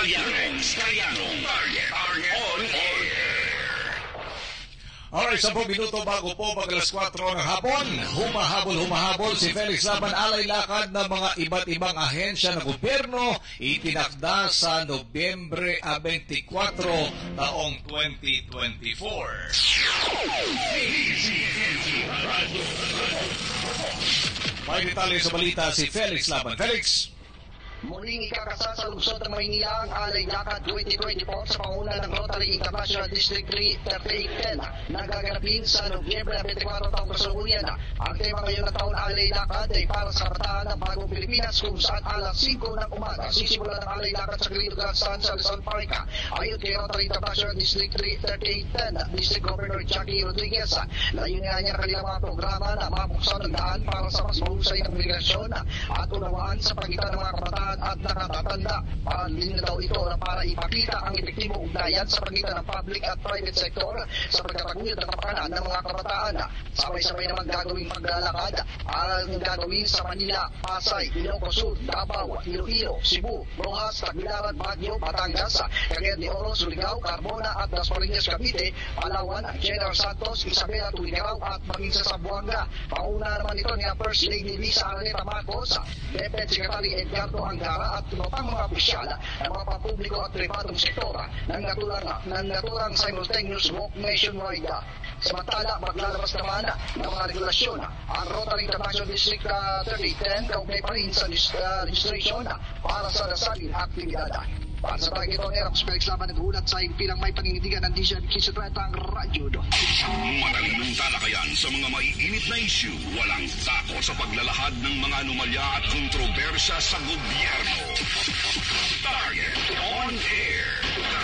Kayanong. Target on air. Alright, 10 minuto bago po mag alas 4 ng hapon. Humahabol si Felix Laban alay lakad ng mga iba't ibang ahensya ng gobyerno itinakda sa Nobyembre 24 taong 2024. May detalye sa balita si Felix Laban. Felix! Muling ikakasa sa lungsod ng Maynila ang Alay Lakad 2024 sa panguna ng Rotary International District 3810 na gaganapin sa Nobyembre 24 taong kasalukuyan. Ang tema ngayon ng taon Alay Lakad ay para sa kabataan ng bagong Pilipinas kung saan alas 5 ng umaga sisimulan ang Alay Lakad sa Grito Grandstand sa Luzon, Parika. Ayon kay Rotary International District 3810 District Governor Jackie Rodriguez, layunin niya kanilang mga programa na mabuksan ng daan para sa mas mahusay ng migrasyon at unawaan sa pagitan ng mga kabataan at nakatatanda. Panlin na daw ito na para ipakita ang epektibong ugnayan sa pagitan ng public at private sector sa pagkataguyod ng kapakanan ng mga kabataan. Sabay-sabay naman gagawing paglalakad ang gagawin sa Manila, Pasay, Ilocos Sur, Davao, Iloilo, Cebu, Rojas, Tagbilaran, Baguio, Batangas, Cagayan de Oro, Surigao, Carmona at Dasmariñas, Cavite, Palawan, General Santos, Isabela, Tulinao at maging sa Zamboanga. Pauna naman ito ni First Lady Lisa Araneta Marcos, Deputy Secretary Edgardo Angara at pang mga opisyal ng mga pampubliko at pribadong sektor ng naturang simultaneous walk nationwide. Samantala, maglalabas naman ng mga regulasyon ang Rotary International District 3010 kaugnay pa rin sa registration para sa nasalin aktibidad. Para sa bagay ito, Erap Felix Laban nag-ulat sa impilang may panindigan ng DCR ang Radyo Do. Matalindong talakayan sa mga maiinit na issue, walang takot sa paglalahad ng mga anomalya at kontrobersya sa gobyerno. Target on air.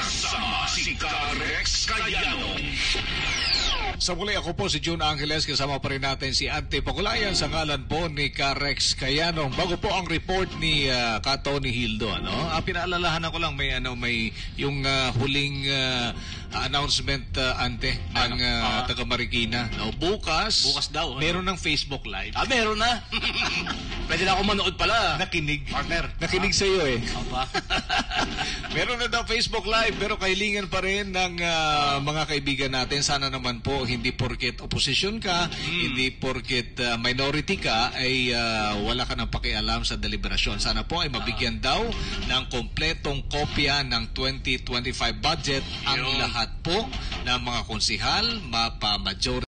Kasama si Rex Kayanong. Sa muli ako po si June Angeles, kasama pa rin natin si Ante Pagulayan sa ngalan po ni Rex Kayanong. Bago po ang report ni Tony Hildo, pinaalalahan ko lang may yung huling announcement Ante ng taga Marikina. Bukas daw. Meron ng Facebook Live. Meron na. Pwede na ako manood pala. Nakinig. Partner. Nakinig sa iyo eh. Aba. Meron na daw Facebook Live pero kahilingan pa rin ng mga kaibigan natin. Sana naman po hindi porket opposition ka, hindi porket minority ka ay wala ka ng pakialam sa deliberasyon. Sana po ay mabigyan daw ng kompletong kopya ng 2025 budget ang lahat po ng mga konsihal, mapa-majority